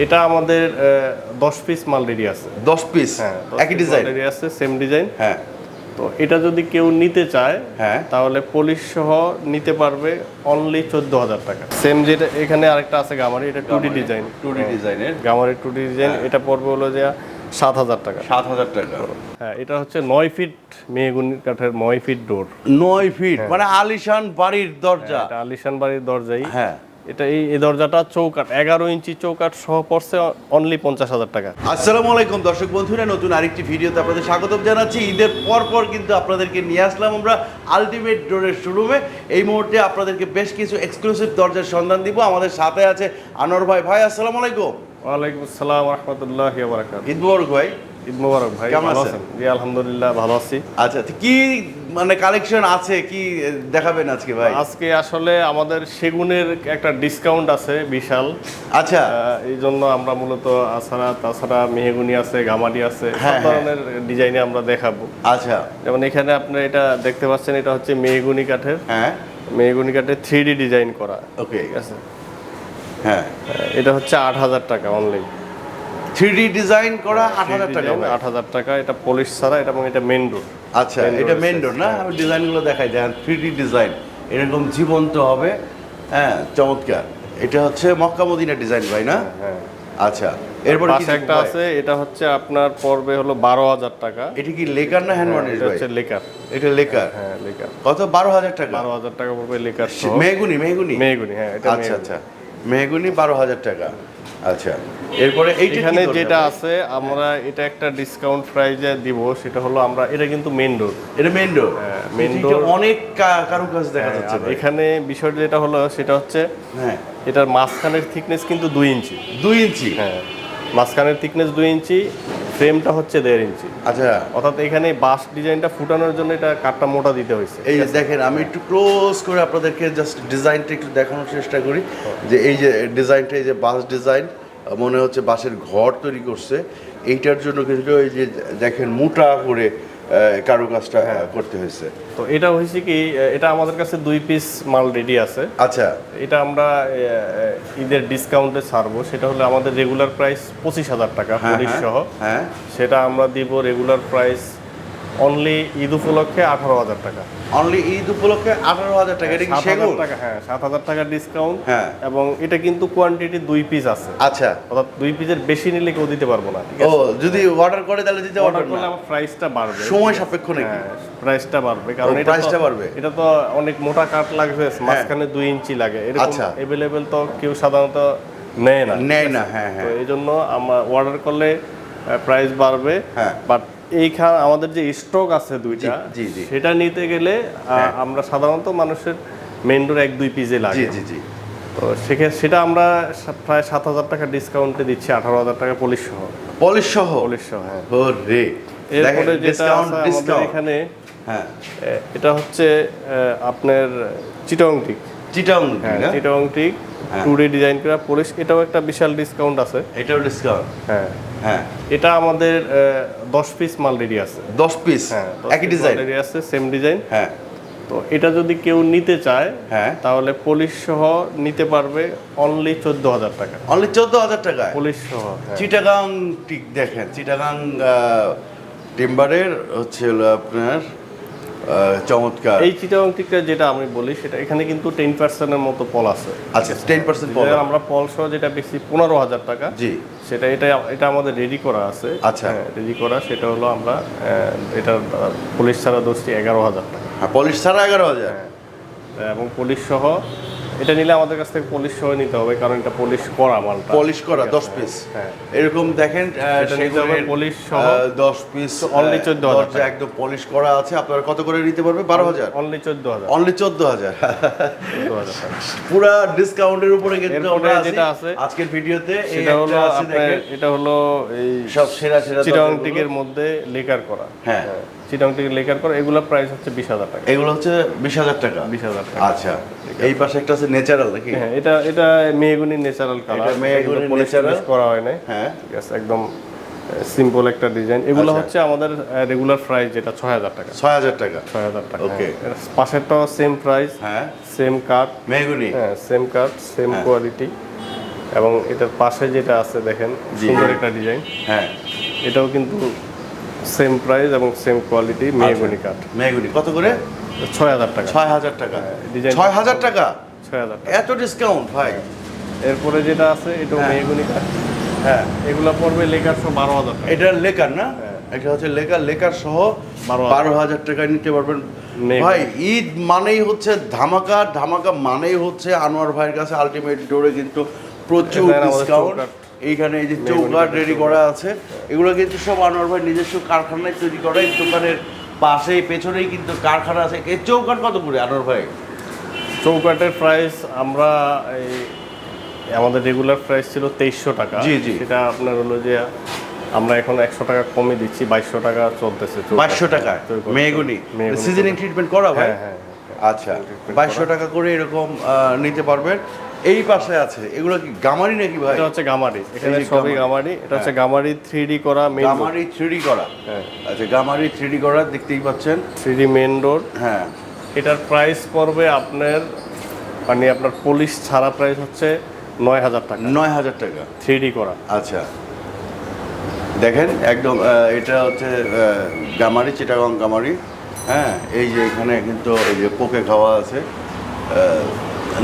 এটা আমাদের 10 পিস মাল রেডি আছে। 10 পিস হ্যাঁ, একই ডিজাইন রেডি আছে, সেম ডিজাইন। হ্যাঁ, তো এটা যদি কেউ নিতে চায় হ্যাঁ, তাহলে পলিশ সহ নিতে পারবে অনলি 14,000 টাকা। সেম যেটা এখানে আরেকটা আছে গামারি, এটা 2D ডিজাইন, 2D ডিজাইনের গামারি 2D ডিজাইন। এটা পড়বে হলো যে 7,000 টাকা। 7,000 টাকা। হ্যাঁ, এটা হচ্ছে 9 ফিট মেহগনি কাঠের 9 ফিট ডোর। 9 ফিট মানে আলিশান বাড়ির দরজা। এটা আলিশান বাড়ির দরজাই। হ্যাঁ, এটা এই দরজাটা চৌকাঠ 11 ইঞ্চি চৌকাঠ সহ পড়ছে অনলি 50,000 টাকা। আসসালামু আলাইকুম দর্শক বন্ধুরা, নতুন আরেকটি ভিডিওতে আপনাদের স্বাগতম জানাচ্ছি। ঈদের পর কিন্তু আপনাদেরকে নিয়ে আসলাম আমরা আলটিমেট ডোরের শোরুমে। এই মুহূর্তে আপনাদেরকে বেশ কিছু এক্সক্লুসিভ দরজার সন্ধান দিব। আমাদের সাথে আছে আনোয়ার ভাই। ভাই আসসালামু আলাইকুম। ওয়ালাইকুম আসসালাম ওয়া রাহমাতুল্লাহি ওয়া বারাকাতুহু। ঈদ মোবারক ভাই। ঈদ মোবারক ভাই। কেমন ভালো আছেন? জি আলহামদুলিল্লাহ ভালো আছি। আচ্ছা, তো কি মানে কালেকশন আছে, কি দেখাবেন আজকে ভাই? আজকে আসলে আমাদের সেগুনের একটা ডিসকাউন্ট আছে বিশাল। আচ্ছা, এই জন্য আমরা মূলত তাছাড়া মেহগুনি আছে, গামারি আছে, সব হ্যাঁ, ধরনের ডিজাইনে আমরা দেখাবো। আচ্ছা, যেমন এখানে আপনি এটা দেখতে পাচ্ছেন, এটা হচ্ছে মেহগুনি কাঠের, হ্যাঁ, মেহগুনি কাঠের 3D ডিজাইন করা। ওকে, ঠিক আছে। হ্যাঁ, এটা হচ্ছে 8,000 টাকা অনলি। 3D ডিজাইন করা 8,000 টাকা ভাই। 8,000 টাকা। এটা পলিশ ছাড়া, এটা এবং এটা মেন ডোর। আচ্ছা, এটা মেন ডোর না? আমি ডিজাইনগুলো দেখাই দেন। 3D ডিজাইন এরকম জীবন্ত হবে। হ্যাঁ, চমৎকার। এটা হচ্ছে মক্কা মদিনা ডিজাইন ভাই না? হ্যাঁ। আচ্ছা, এরপর পাশে একটা আছে, এটা হচ্ছে আপনার পড়বে হলো 12,000 টাকা। এটা কি লেকার না হ্যান্ড ওয়ার্নিশ এটা ভাই? হচ্ছে লেকার। এটা লেকার। হ্যাঁ, লেকার। কত? 12,000 টাকা। 12,000 টাকা পড়বে লেকার সহ। মেহগুনি মেহগুনি, হ্যাঁ এটা আচ্ছা, আচ্ছা, মেহগুনি 12,000 টাকা। আচ্ছা, এরপরে এইটা এখানে যেটা আছে আমরা এটা একটা ডিসকাউন্ট প্রাইজে দিব, সেটা হলো আমরা এটা কিন্তু মেন ডোর। এটা মেন ডোর। মেন এটা ডোর অনেক কারুকাজ দেখা যাচ্ছে ভাই। এখানে বিষয়টা যেটা হলো সেটা হচ্ছে হ্যাঁ, এটার মাঝখানের থিকনেস কিন্তু 2 ইঞ্চি। 2 ইঞ্চি। হ্যাঁ, মাঝখানের থিকনেস 2 ইঞ্চি, ফ্রেমটা হচ্ছে 1.5 ইঞ্চি। আচ্ছা, অর্থাৎ এখানে বাস ডিজাইনটা ফুটানোর জন্য এটা কাঠটা মোটা দিতে হয়েছে। এই যে দেখেন, আমি একটু ক্লোজ করে আপনাদেরকে জাস্ট ডিজাইনটা একটু দেখানোর চেষ্টা করি। যে এই যে ডিজাইনটা, এই যে বাস ডিজাইন, মনে হচ্ছে বাসের ঘর তৈরি করছে। এইটার জন্য কিন্তু এই যে দেখেন মোটা করে কারুকাজটা করতে হয়েছে। তো এটা হয়েছে কি, এটা আমাদের কাছে 2 পিস মাল রেডি আছে। আচ্ছা, এটা আমরা ঈদের ডিসকাউন্টে ছাড়বো। সেটা হলো আমাদের রেগুলার প্রাইস 25,000 টাকা পলিশ সহ। হ্যাঁ, সেটা আমরা দিব রেগুলার প্রাইস অনলি ঈদ উপলক্ষে 18,000 টাকা। অনলি ঈদ উপলক্ষে 18,000 টাকা। এটা কি 7,000 সেগুন? টাকা, হ্যাঁ 7,000 টাকা ডিসকাউন্ট। হ্যাঁ, এবং এটা কিন্তু কোয়ান্টিটি 2 পিস আছে। আচ্ছা, অর্থাৎ 2 পিসের বেশি নিলে কেউ দিতে পারবো না। ঠিক ও আছে, যদি অর্ডার করে তাহলে দিতে অর্ডার পারবেন করলে না? আমার প্রাইসটা বাড়বে। সময় সাপেক্ষ নাকি? হ্যাঁ, প্রাইসটা বাড়বে কারণ এটা প্রাইসটা বাড়বে। এটা তো অনেক মোটা কাঠ লাগবে, মাঝখানে 2 ইঞ্চি লাগে। এরকম আচ্ছা। अवेलेबल তো কেউ সাধারণত নেয় না। হ্যাঁ, তো হ্যাঁ, এই জন্য আমরা অর্ডার করলে প্রাইস বাড়বে। হ্যাঁ। বাট এইখানে আমাদের যে স্টক আছে দুইটা, জি, জি। সেটা নিতে গেলে আমরা সাধারণত মানুষের মেন ডোর 1-2 পিসে লাগে। জি। তো সেটা আমরা প্রায় 7,000 টাকা ডিসকাউন্টে দিচ্ছি, 18,000 টাকা পলিশ সহ। পলিশ সহ? পলিশ সহ, হ্যাঁ। ওরে, এরপরে দেখেন, যেটা আছে আমাদের এখানে, হ্যাঁ, এটা হচ্ছে আপনার চিটং টিক। চিটাং, হ্যাঁ, চিটং টিক 2D ডিজাইন করা পলিশ। এটাও একটা বিশাল ডিসকাউন্ট আছে। এটাও ডিসকাউন্ট? হ্যাঁ, হ্যাঁ, এটা আমাদের 10 পিস মাল রেডি আছে। 10 পিস হ্যাঁ, একই ডিজাইন রেডি আছে, সেম ডিজাইন। হ্যাঁ, তো এটা যদি কেউ নিতে চায় হ্যাঁ, তাহলে পলিশ সহ নিতে পারবে অনলি 14,000 টাকা। অনলি 14,000 টাকায় পলিশ সহ, হ্যাঁ। চিটাগাং টিক দেখেন, চিটাগাং টিম্বারের হচ্ছে হলো আপনার চমৎকার। এই চিটাং টিকটা যেটা আমি বলি, সেটা এখানে কিন্তু 10% মতো পল আছে। আচ্ছা, 10% পল। আমরা পল সহ যেটা বেশি 15,000 টাকা, জি, সেটা এটা আমাদের রেডি করা আছে। আচ্ছা, রেডি করা, সেটা হলো আমরা এটা পলিশ ছাড়া দোষটি 11,000 টাকা। হ্যাঁ, পলিশ ছাড়া 11,000। এবং পলিশ সহ এটা নিলে আমাদের কাছ থেকে পলিশ সহ নিতে হবে, কারণ এটা পলিশ করা মালটা। পলিশ করা 10 পিস। হ্যাঁ, এরকম দেখেন, এটা নিতে হবে পলিশ সহ 10 পিস অনলি 14,000 টাকা। একদম পলিশ করা আছে। আপনারা কত করে নিতে পারবে? 12,000? অনলি 14,000। অনলি 14,000। 14,000 টাকা। পুরা ডিসকাউন্টের উপরে কিন্তু এরপরে আমরা যেটা আছে আজকের ভিডিওতে। সেটা হলো আপনার, এটা হলো এই সব সেরা চিটাং টিকের মধ্যে লেকার করা। হ্যাঁ, চিটাং টিকের লেকার করা, এগুলো প্রাইস হচ্ছে 20,000 টাকা। এগুলো হচ্ছে 20,000 টাকা। 20,000 টাকা। আচ্ছা, এই পাশে একটা আছে ন্যাচারাল নাকি? হ্যাঁ, এটা মেহগুনি ন্যাচারাল কালার। এটা মেহগনি ন্যাচারাল করা হয় নাই। হ্যাঁ, ঠিক আছে, একদম সিম্পল একটা ডিজাইন। এগুলো আচ্ছা। হচ্ছে আমাদের রেগুলার প্রাইস, যেটা 6,000 টাকা। 6,000 টাকা। 6,000 টাকা। ওকে। পাশেরটাও সেম প্রাইস, হ্যাঁ, সেম কাট। মেহগনি। হ্যাঁ, সেম কাট, সেম কোয়ালিটি। এবং এটার পাশে যেটা আছে দেখেন সুন্দর একটা ডিজাইন, হ্যাঁ এটাও কিন্তু সেম প্রাইস এবং সেম কোয়ালিটি মেহগনি কাঠ। মেহগনি কত করে? 6000 টাকা। 6000 টাকা। ডিজাইন 6000 টাকা? 6000 টাকা। এত ডিসকাউন্ট ভাই? এরপরে যেটা আছে এটাও মেহগনি কাঠ। হ্যাঁ, এগুলা পড়বে লেকার সহ 12000 টাকা। এটা লেকার না? এটা হচ্ছে লেকার সহ 12000 টাকায় নিতে পারবেন। ভাই ঈদ মানেই হচ্ছে ধামাকা, ধামাকা মানেই হচ্ছে আনোয়ার ভাইয়ের কাছে আলটিমেট ডোরে কিন্তু প্রচুর ডিসকাউন্ট। এইখানে এই যে চৌকাঠ রেডি করা আছে, এগুলো কিন্তু সব আনোয়ার ভাই নিজস্ব কারখানায় তৈরি করা। এই দোকানের পাশেই পেছনেই কিন্তু কারখানা আছে। এই চৌকাঠ কত করে আনোয়ার ভাই? চৌকাঠের প্রাইস আমরা আমাদের রেগুলার প্রাইস ছিল 2300 টাকা। জি জি, সেটা আপনার হলো যে আমরা এখন 100 টাকা কমে দিচ্ছি, 2200 টাকা চলতেছে। 2200 টাকা মেহগনি সিজনিং ট্রিটমেন্ট করা ভাই? হ্যাঁ। আচ্ছা, 2200 টাকা করে এরকম নিতে পারবেন। এই পাশে আছে এগুলো কি গামারি নাকি ভাই? এটা হচ্ছে গামারি, এখানে সবই গামারি। এটা হচ্ছে গামারি 3D করা মেইন, গামারি 3D করা। হ্যাঁ আচ্ছা, গামারি 3D করা দেখতেই পাচ্ছেন, 3D মেইন ডোর। হ্যাঁ, এটার প্রাইস পড়বে আপনার মানে আপনার পলিশ ছাড়া প্রাইস হচ্ছে 9000 টাকা। 9000 টাকা 3D করা। আচ্ছা, দেখেন একদম এটা হচ্ছে গামারি, চিটাগং গামারি। হ্যাঁ, এই যে এখানে কিন্তু এই যে পোকে খাওয়া আছে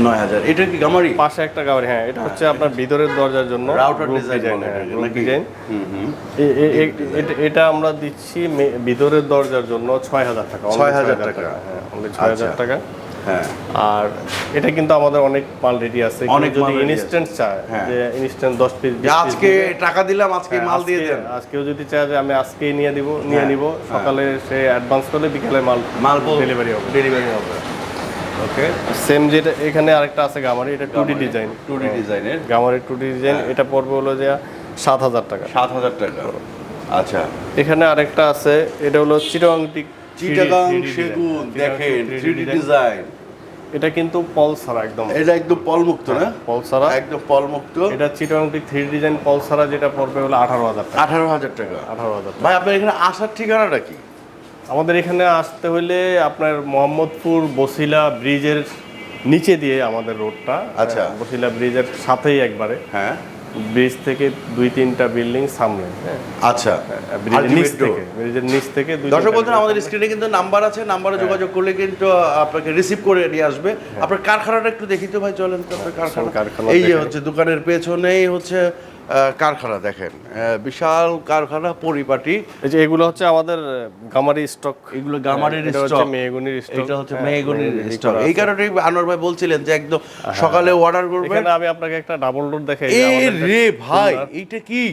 9000। এটা কি গামারি? পাশে একটা গামারি, হ্যাঁ। এটা হচ্ছে আপনার ভিতরের দরজার জন্য রাউটার ডিজাইন। ডিজাইন এটা আমরা দিচ্ছি ভিতরের দরজার জন্য 6000 টাকা। 6000 টাকা, হ্যাঁ, 6000 টাকা। হ্যাঁ, আর এটা কিন্তু আমাদের অনেক মাল রেডি আছে। অনেক যদি ইনস্ট্যান্ট চায় যে ইনস্ট্যান্ট 10 পিস আজকে টাকা দিলাম আজকে মাল দিয়ে দেন, আজকেও যদি চায় যে আমি আজকেই নিয়ে নিব, সকালে সে অ্যাডভান্স করলে বিকেলে মাল ডেলিভারি হবে। ওকে, সেম যেটা এখানে আরেকটা আছে গামারি, এটা 2D ডিজাইন, 2D ডিজাইনের গামারি 2D ডিজাইন। এটা পড়বে হলো যে 7000 টাকা। 7000 টাকা। আচ্ছা, এখানে আরেকটা আছে, এটা হলো চিটাগাং সেগুন। দেখেন 3D ডিজাইন। এটা কিন্তু পল ছাড়া একদম, এটা একদম পলমুক্ত না? পল ছাড়া, একদম পলমুক্ত। এটা চিটাগাং 3D ডিজাইন পল ছাড়া, যেটা পড়বে হলো 18000 টাকা। 18000 টাকা। 18000 টাকা। ভাই আপনার এখানে আসার ঠিকানাটা কি? আমাদের এখানে আসতে হলে আপনার মোহাম্মদপুর বসিলা ব্রিজের নিচে দিয়ে আমাদের রোডটা। আচ্ছা, বসিলা ব্রিজের সাথেই একবারে, হ্যাঁ, ব্রিজ থেকে 2-3টা বিল্ডিং সামনে। আচ্ছা, ব্রিজের নিচ থেকে দর্শক বন্ধুরা আমাদের স্ক্রিনে কিন্তু নাম্বার আছে, নাম্বারে যোগাযোগ করলে কিন্তু আপনাকে রিসিভ করে নিয়ে আসবে। আপনার কারখানাটা একটু দেখি তো ভাই, চলেন তো আপনার কারখানা। এই যে হচ্ছে দোকানের পেছনেই হচ্ছে কারখানা, দেখেন বিশাল কারখানা, পরিপাটি। এই যে এগুলো হচ্ছে আমাদের গামারি স্টক, এগুলো গামারির এটা স্টক, মেহগনির স্টক, এটা হচ্ছে মেহগনির স্টক। এই কারণেই আনোয়ার ভাই বলছিলেন যে একদম সকালে অর্ডার করবেন। এখানে আমি আপনাকে একটা ডাবল ডোর দেখাই। এই রে ভাই, এটা কি?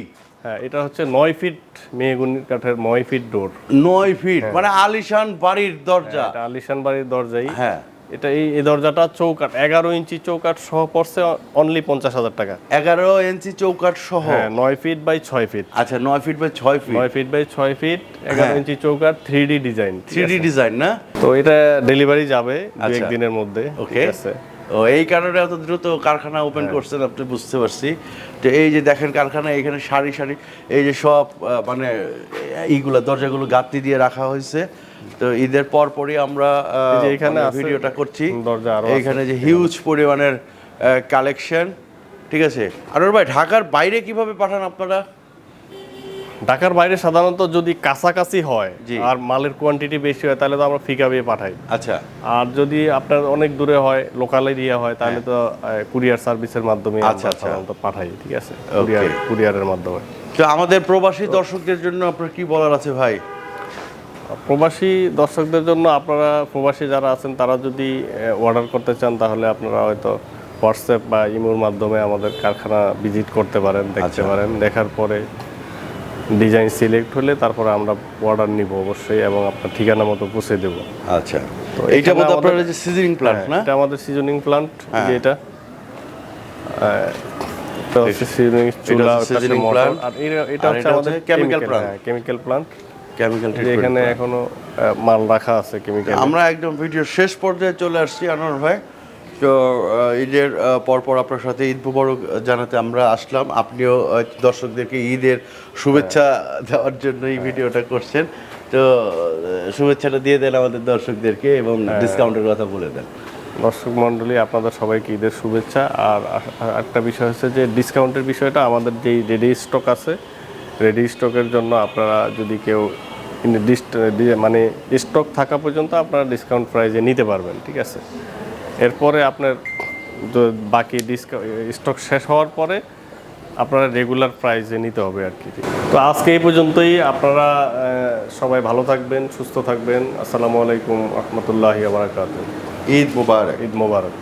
হ্যাঁ, এটা হচ্ছে 9 ফিট মেহগনি কাঠের 9 ফিট ডোর। 9 ফিট মানে আলিশান বাড়ির দরজা। এটা আলিশান বাড়ির দরজাই। হ্যাঁ, এটা এই দরজাটা চৌকাঠ 11 ইঞ্চি চৌকাঠ সহ পড়ছে অনলি 50000 টাকা। 11 ইঞ্চি চৌকাঠ সহ? হ্যাঁ, 9 ফিট বাই 6 ফিট। আচ্ছা, 9 feet by 6 feet. 9 feet by 6 feet, 11 inch চৌকাঠ, 3D ডিজাইন। 3D ডিজাইন না? তো এটা ডেলিভারি যাবে 2-1 দিনের মধ্যে। ওকে, আছে। ও এই কারণে এত দ্রুত কারখানা ওপেন করছেন আপনি, বুঝতে পারছি। তো এই যে দেখেন কারখানা, এখানে সারি সারি এই যে সব মানে এইগুলা দরজাগুলো গাঁথনি দিয়ে রাখা হয়েছে। তো ঈদের পরই আমরা এখানে ভিডিওটা করছি। দরজা আরো এইখানে যে হিউজ পরিমাণের কালেকশন। ঠিক আছে আনোয়ার ভাই, ঢাকার বাইরে কিভাবে পাঠান আপনারা? ঢাকার বাইরে সাধারণত যদি কাছাকাছি হয় জি, আর মালের কোয়ান্টিটি বেশি হয় তাহলে তো আমরা ফিকাবে পাঠাই। আচ্ছা, আর যদি আপনার অনেক দূরে হয়, লোকাল এরিয়া হয়, তাহলে তো কুরিয়ার সার্ভিসের মাধ্যমে আচ্ছা সাধারণত পাঠাই। ঠিক আছে, Okay. কুরিয়ারের মাধ্যমে। তো আমাদের প্রবাসী দর্শকদের জন্য আপনার কি বলার আছে ভাই? প্রবাসী দর্শকদের জন্য, আপনারা প্রবাসী যারা আছেন তারা যদি অর্ডার করতে চান তাহলে আপনারা হয়তো হোয়াটসঅ্যাপ বা ইমোর মাধ্যমে আমাদের কারখানা ভিজিট করতে পারেন, দেখতে পারেন। দেখার পরে ডিজাইন সিলেক্ট হলে তারপরে আমরা অর্ডার নিব অবশ্যই, এবং আপনার ঠিকানা মতো পৌঁছে দেব। আচ্ছা, তো এইটা বোধ আপনার যে সিজনিং প্ল্যান্ট না? এটা আমাদের সিজনিং প্ল্যান্ট। এটা তো সিজনিং চুলা, সিজনিং প্ল্যান্ট। আর এটা হচ্ছে আমাদের chemical plant. Chemical plant, chemical এখানে এখনো মাল রাখা আছে কেমিক্যাল। আমরা একদম ভিডিও শেষ পর্যায়ে চলে আসছি আনোয়ার ভাই। তো ঈদের পরপর আপনার সাথে ঈদ মুবারক জানাতে আমরা আসলাম। আপনিও দর্শকদেরকে ঈদের শুভেচ্ছা দেওয়ার জন্য এই ভিডিওটা করছেন। তো শুভেচ্ছাটা দিয়ে দেন আমাদের দর্শকদেরকে এবং ডিসকাউন্টের কথা বলে দেন। দর্শক মণ্ডলী, আপনাদের সবাইকে ঈদের শুভেচ্ছা। আর একটা বিষয় হচ্ছে যে ডিসকাউন্টের বিষয়টা, আমাদের যেই রেডি স্টক আছে, রেডি স্টকের জন্য আপনারা যদি কেউ মানে স্টক থাকা পর্যন্ত আপনারা ডিসকাউন্ট প্রাইজে নিতে পারবেন, ঠিক আছে। এরপরে আপনার বাকি স্টক শেষ হওয়ার পরে আপনারা রেগুলার প্রাইজে নিতে হবে আর কি। তো আজকে এই পর্যন্তই। আপনারা সবাই ভালো থাকবেন, সুস্থ থাকবেন। আসসালামু আলাইকুম রহমতুল্লাহি ওয়া বারাকাতুহু। ঈদ মুবারক। ঈদ মোবারক।